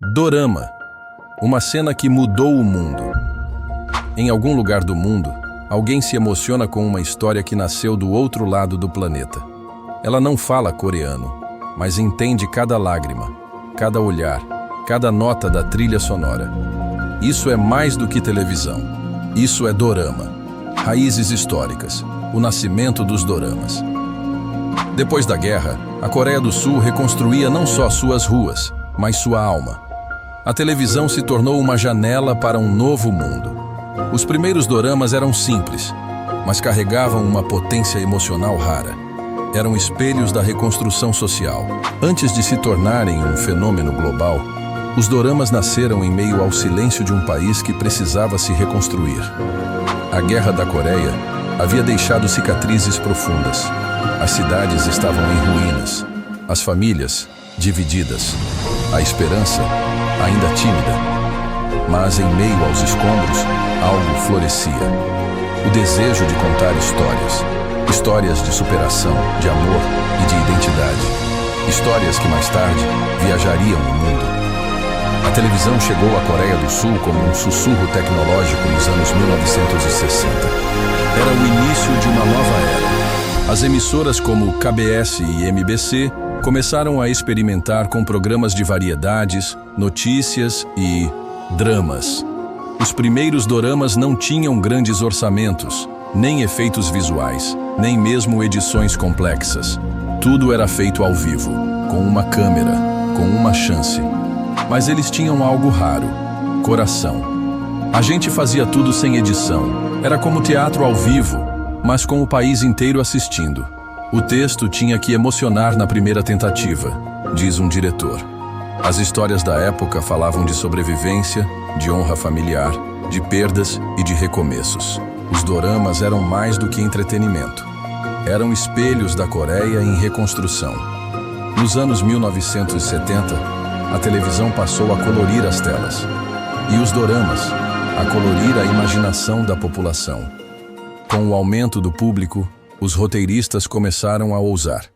Dorama, uma cena que mudou o mundo. Em algum lugar do mundo, alguém se emociona com uma história que nasceu do outro lado do planeta. Ela não fala coreano, mas entende cada lágrima, cada olhar, cada nota da trilha sonora. Isso é mais do que televisão. Isso é dorama. Raízes históricas, o nascimento dos doramas. Depois da guerra, a Coreia do Sul reconstruía não só suas ruas, mas sua alma. A televisão se tornou uma janela para um novo mundo. Os primeiros doramas eram simples, mas carregavam uma potência emocional rara. Eram espelhos da reconstrução social. Antes de se tornarem um fenômeno global, os doramas nasceram em meio ao silêncio de um país que precisava se reconstruir. A Guerra da Coreia havia deixado cicatrizes profundas. As cidades estavam em ruínas, as famílias divididas, a esperança ainda tímida. Mas em meio aos escombros, algo florescia. O desejo de contar histórias. Histórias de superação, de amor e de identidade. Histórias que mais tarde viajariam o mundo. A televisão chegou à Coreia do Sul como um sussurro tecnológico nos anos 1960. Era o início de uma nova era. As emissoras como KBS e MBC começaram a experimentar com programas de variedades, notícias e dramas. Os primeiros doramas não tinham grandes orçamentos, nem efeitos visuais, nem mesmo edições complexas. Tudo era feito ao vivo, com uma câmera, com uma chance. Mas eles tinham algo raro: coração. A gente fazia tudo sem edição. Era como teatro ao vivo, mas com o país inteiro assistindo. O texto tinha que emocionar na primeira tentativa, diz um diretor. As histórias da época falavam de sobrevivência, de honra familiar, de perdas e de recomeços. Os doramas eram mais do que entretenimento. Eram espelhos da Coreia em reconstrução. Nos anos 1970, a televisão passou a colorir as telas. E os doramas, a colorir a imaginação da população. Com o aumento do público, os roteiristas começaram a ousar.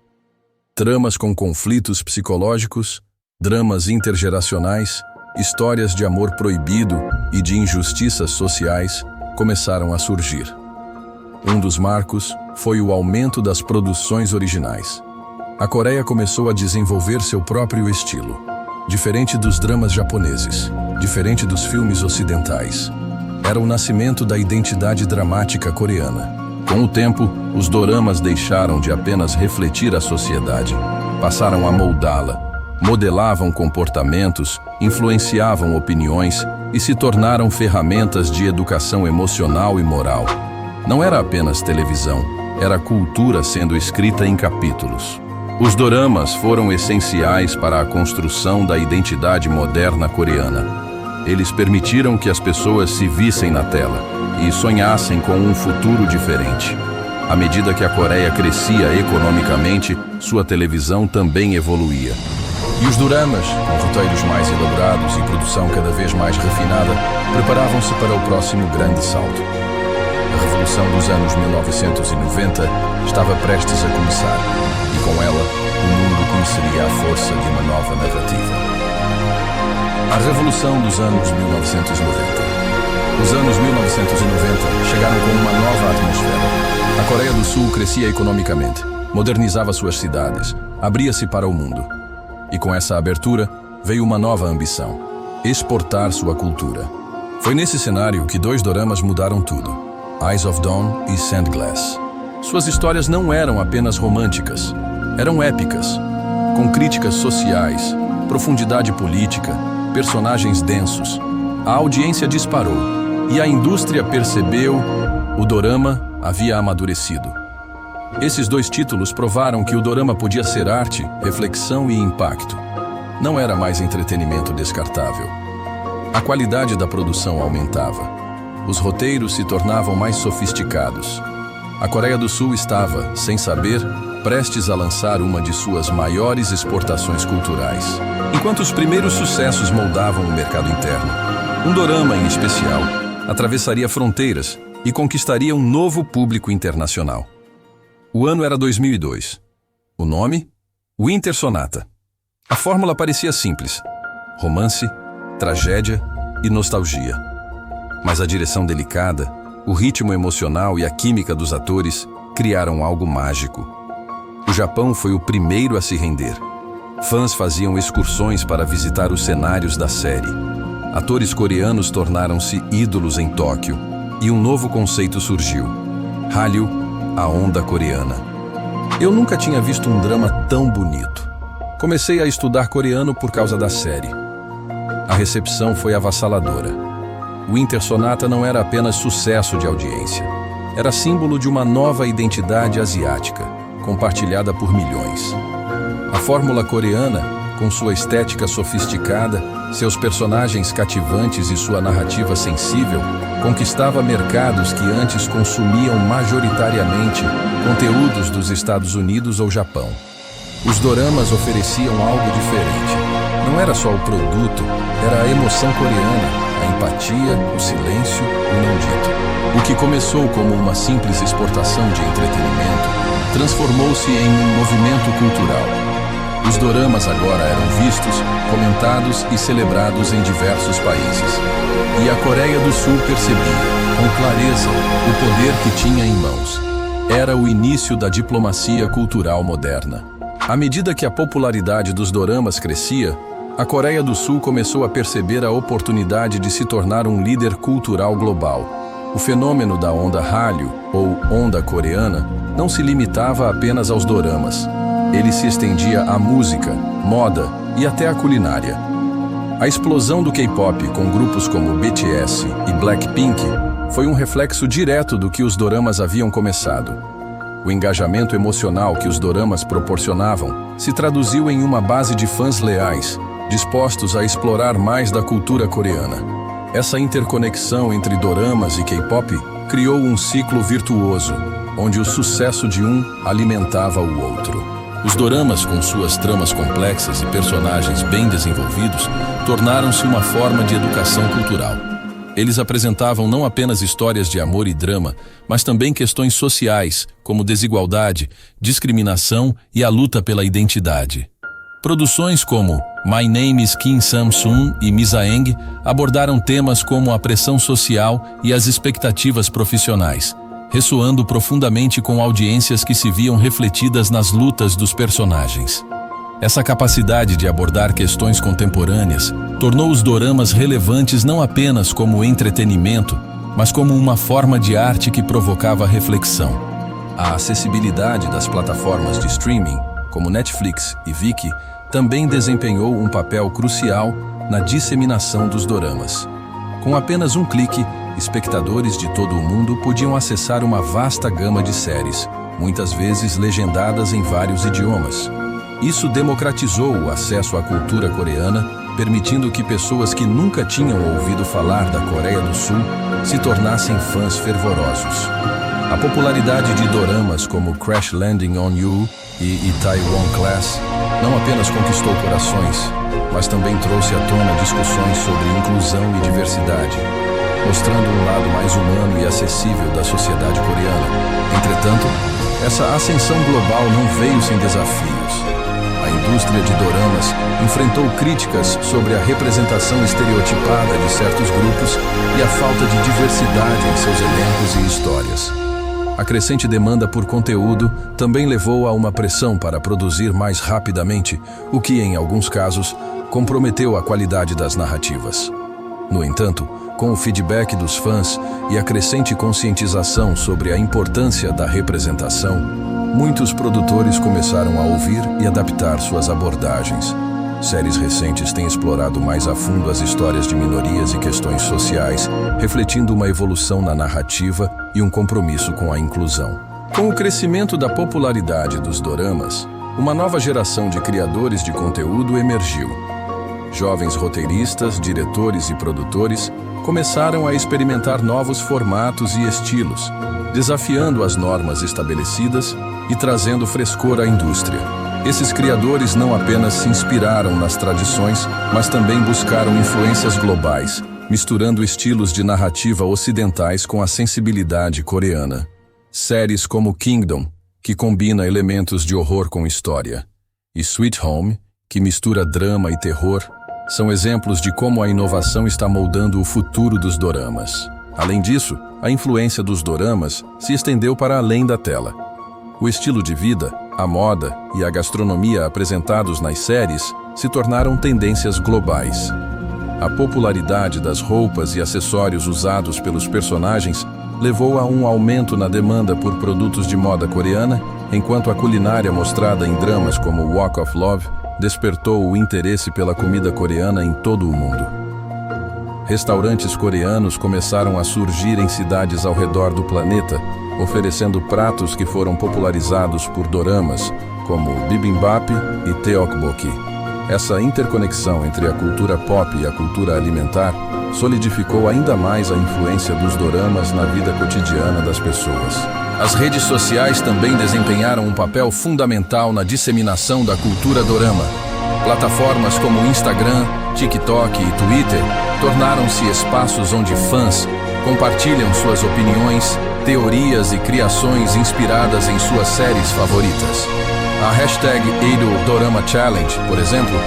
Tramas com conflitos psicológicos, dramas intergeracionais, histórias de amor proibido e de injustiças sociais começaram a surgir. Um dos marcos foi o aumento das produções originais. A Coreia começou a desenvolver seu próprio estilo, diferente dos dramas japoneses, diferente dos filmes ocidentais. Era o nascimento da identidade dramática coreana. Com o tempo, os doramas deixaram de apenas refletir a sociedade, passaram a moldá-la, modelavam comportamentos, influenciavam opiniões e se tornaram ferramentas de educação emocional e moral. Não era apenas televisão, era cultura sendo escrita em capítulos. Os doramas foram essenciais para a construção da identidade moderna coreana. Eles permitiram que as pessoas se vissem na tela e sonhassem com um futuro diferente. À medida que a Coreia crescia economicamente, sua televisão também evoluía. E os doramas, com roteiros mais elaborados e produção cada vez mais refinada, preparavam-se para o próximo grande salto. A revolução dos anos 1990 estava prestes a começar, e com ela, o mundo conheceria a força de uma nova narrativa. A revolução dos anos 1990. Os anos 1990 chegaram com uma nova atmosfera. A Coreia do Sul crescia economicamente, modernizava suas cidades, abria-se para o mundo. E com essa abertura, veio uma nova ambição: exportar sua cultura. Foi nesse cenário que dois doramas mudaram tudo: Eyes of Dawn e Sandglass. Suas histórias não eram apenas românticas, eram épicas, com críticas sociais, profundidade política, personagens densos. A audiência disparou, e a indústria percebeu: o dorama havia amadurecido. Esses dois títulos provaram que o dorama podia ser arte, reflexão e impacto. Não era mais entretenimento descartável. A qualidade da produção aumentava. Os roteiros se tornavam mais sofisticados. A Coreia do Sul estava, sem saber, prestes a lançar uma de suas maiores exportações culturais. Enquanto os primeiros sucessos moldavam o mercado interno, um dorama, em especial, atravessaria fronteiras e conquistaria um novo público internacional. O ano era 2002. O nome? Winter Sonata. A fórmula parecia simples. romance, tragédia e nostalgia. Mas a direção delicada, o ritmo emocional e a química dos atores criaram algo mágico. O Japão foi o primeiro a se render. Fãs faziam excursões para visitar os cenários da série. Atores coreanos tornaram-se ídolos em Tóquio e um novo conceito surgiu: Hallyu, a onda coreana. Eu nunca tinha visto um drama tão bonito. Comecei a estudar coreano por causa da série. A recepção foi avassaladora. Winter Sonata não era apenas sucesso de audiência. Era símbolo de uma nova identidade asiática, compartilhada por milhões. A fórmula coreana, com sua estética sofisticada, seus personagens cativantes e sua narrativa sensível, conquistava mercados que antes consumiam majoritariamente conteúdos dos Estados Unidos ou Japão. Os doramas ofereciam algo diferente. Não era só o produto, era a emoção coreana, a empatia, o silêncio, o não dito. O que começou como uma simples exportação de entretenimento transformou-se em um movimento cultural. Os doramas agora eram vistos, comentados e celebrados em diversos países. E a Coreia do Sul percebia, com clareza, o poder que tinha em mãos. Era o início da diplomacia cultural moderna. À medida que a popularidade dos doramas crescia, a Coreia do Sul começou a perceber a oportunidade de se tornar um líder cultural global. O fenômeno da onda Hallyu, ou onda coreana, não se limitava apenas aos doramas. Ele se estendia à música, moda e até à culinária. A explosão do K-pop com grupos como BTS e Blackpink foi um reflexo direto do que os doramas haviam começado. O engajamento emocional que os doramas proporcionavam se traduziu em uma base de fãs leais, dispostos a explorar mais da cultura coreana. Essa interconexão entre doramas e K-pop criou um ciclo virtuoso, onde o sucesso de um alimentava o outro. Os doramas, com suas tramas complexas e personagens bem desenvolvidos, tornaram-se uma forma de educação cultural. Eles apresentavam não apenas histórias de amor e drama, mas também questões sociais, como desigualdade, discriminação e a luta pela identidade. Produções como My Name is Kim Samsung e Misaeng abordaram temas como a pressão social e as expectativas profissionais, ressoando profundamente com audiências que se viam refletidas nas lutas dos personagens. Essa capacidade de abordar questões contemporâneas tornou os doramas relevantes não apenas como entretenimento, mas como uma forma de arte que provocava reflexão. A acessibilidade das plataformas de streaming, como Netflix e Viki, também desempenhou um papel crucial na disseminação dos doramas. Com apenas um clique, espectadores de todo o mundo podiam acessar uma vasta gama de séries, muitas vezes legendadas em vários idiomas. Isso democratizou o acesso à cultura coreana, permitindo que pessoas que nunca tinham ouvido falar da Coreia do Sul se tornassem fãs fervorosos. A popularidade de doramas como Crash Landing on You e Itaewon Class não apenas conquistou corações, mas também trouxe à tona discussões sobre inclusão e diversidade, mostrando um lado mais humano e acessível da sociedade coreana. Entretanto, essa ascensão global não veio sem desafios. A indústria de doramas enfrentou críticas sobre a representação estereotipada de certos grupos e a falta de diversidade em seus elencos e histórias. A crescente demanda por conteúdo também levou a uma pressão para produzir mais rapidamente, o que, em alguns casos, comprometeu a qualidade das narrativas. No entanto, com o feedback dos fãs e a crescente conscientização sobre a importância da representação, muitos produtores começaram a ouvir e adaptar suas abordagens. Séries recentes têm explorado mais a fundo as histórias de minorias e questões sociais, refletindo uma evolução na narrativa e um compromisso com a inclusão. Com o crescimento da popularidade dos doramas, uma nova geração de criadores de conteúdo emergiu. Jovens roteiristas, diretores e produtores começaram a experimentar novos formatos e estilos, desafiando as normas estabelecidas e trazendo frescor à indústria. Esses criadores não apenas se inspiraram nas tradições, mas também buscaram influências globais, misturando estilos de narrativa ocidentais com a sensibilidade coreana. Séries como Kingdom, que combina elementos de horror com história, e Sweet Home, que mistura drama e terror, são exemplos de como a inovação está moldando o futuro dos doramas. Além disso, a influência dos doramas se estendeu para além da tela. O estilo de vida, a moda e a gastronomia apresentados nas séries se tornaram tendências globais. A popularidade das roupas e acessórios usados pelos personagens levou a um aumento na demanda por produtos de moda coreana, enquanto a culinária mostrada em dramas como Walk of Love despertou o interesse pela comida coreana em todo o mundo. Restaurantes coreanos começaram a surgir em cidades ao redor do planeta, oferecendo pratos que foram popularizados por doramas, como bibimbap e tteokbokki. Essa interconexão entre a cultura pop e a cultura alimentar solidificou ainda mais a influência dos doramas na vida cotidiana das pessoas. As redes sociais também desempenharam um papel fundamental na disseminação da cultura dorama. Plataformas como Instagram, TikTok e Twitter tornaram-se espaços onde fãs compartilham suas opiniões, teorias e criações inspiradas em suas séries favoritas. A hashtag #IdolDoramaChallenge, por exemplo,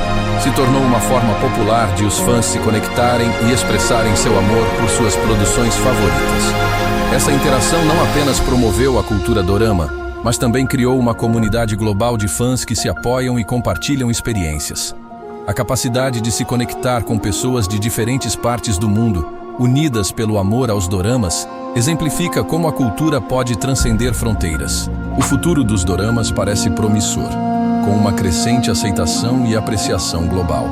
se tornou uma forma popular de os fãs se conectarem e expressarem seu amor por suas produções favoritas. Essa interação não apenas promoveu a cultura dorama, mas também criou uma comunidade global de fãs que se apoiam e compartilham experiências. A capacidade de se conectar com pessoas de diferentes partes do mundo, unidas pelo amor aos doramas, exemplifica como a cultura pode transcender fronteiras. O futuro dos doramas parece promissor, com uma crescente aceitação e apreciação global.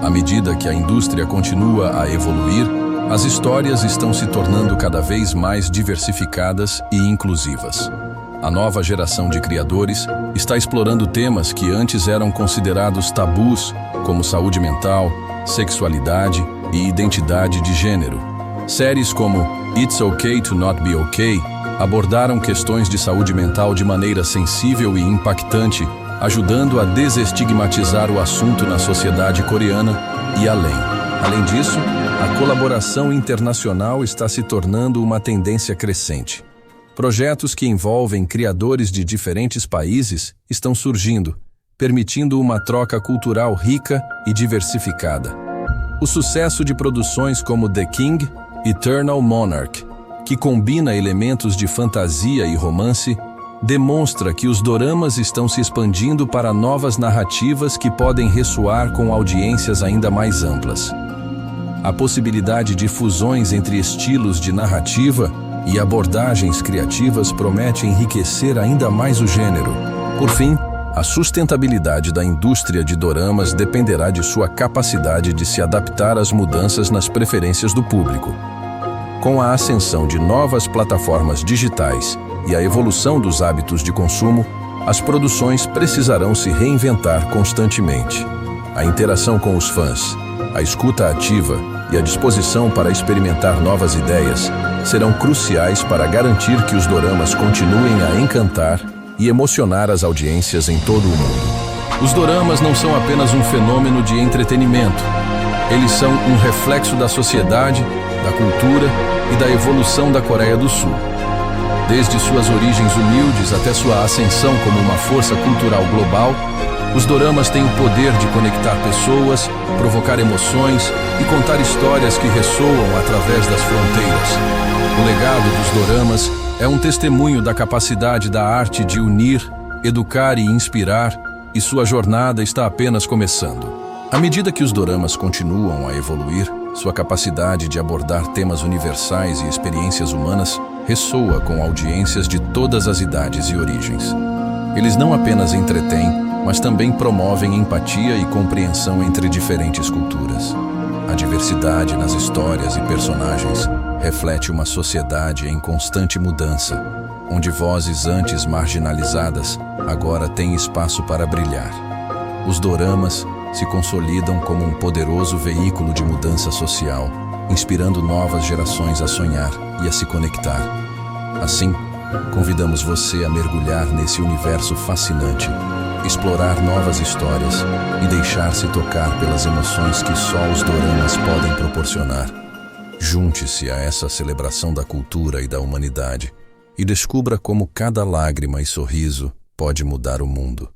À medida que a indústria continua a evoluir, as histórias estão se tornando cada vez mais diversificadas e inclusivas. A nova geração de criadores está explorando temas que antes eram considerados tabus, como saúde mental, sexualidade e identidade de gênero. Séries como It's Okay to Not Be Okay abordaram questões de saúde mental de maneira sensível e impactante, ajudando a desestigmatizar o assunto na sociedade coreana e além. Além disso, a colaboração internacional está se tornando uma tendência crescente. Projetos que envolvem criadores de diferentes países estão surgindo, permitindo uma troca cultural rica e diversificada. O sucesso de produções como The King, Eternal Monarch, que combina elementos de fantasia e romance, demonstra que os doramas estão se expandindo para novas narrativas que podem ressoar com audiências ainda mais amplas. A possibilidade de fusões entre estilos de narrativa e abordagens criativas promete enriquecer ainda mais o gênero. Por fim, a sustentabilidade da indústria de doramas dependerá de sua capacidade de se adaptar às mudanças nas preferências do público. Com a ascensão de novas plataformas digitais e a evolução dos hábitos de consumo, as produções precisarão se reinventar constantemente. A interação com os fãs, a escuta ativa e a disposição para experimentar novas ideias serão cruciais para garantir que os doramas continuem a encantar e emocionar as audiências em todo o mundo. Os doramas não são apenas um fenômeno de entretenimento. Eles são um reflexo da sociedade, da cultura e da evolução da Coreia do Sul. Desde suas origens humildes até sua ascensão como uma força cultural global, os doramas têm o poder de conectar pessoas, provocar emoções e contar histórias que ressoam através das fronteiras. O legado dos doramas é um testemunho da capacidade da arte de unir, educar e inspirar, e sua jornada está apenas começando. À medida que os doramas continuam a evoluir, sua capacidade de abordar temas universais e experiências humanas ressoa com audiências de todas as idades e origens. Eles não apenas entretêm, mas também promovem empatia e compreensão entre diferentes culturas. A diversidade nas histórias e personagens reflete uma sociedade em constante mudança, onde vozes antes marginalizadas agora têm espaço para brilhar. Os doramas se consolidam como um poderoso veículo de mudança social, inspirando novas gerações a sonhar e a se conectar. Assim, convidamos você a mergulhar nesse universo fascinante, explorar novas histórias e deixar-se tocar pelas emoções que só os doramas podem proporcionar. Junte-se a essa celebração da cultura e da humanidade e descubra como cada lágrima e sorriso pode mudar o mundo.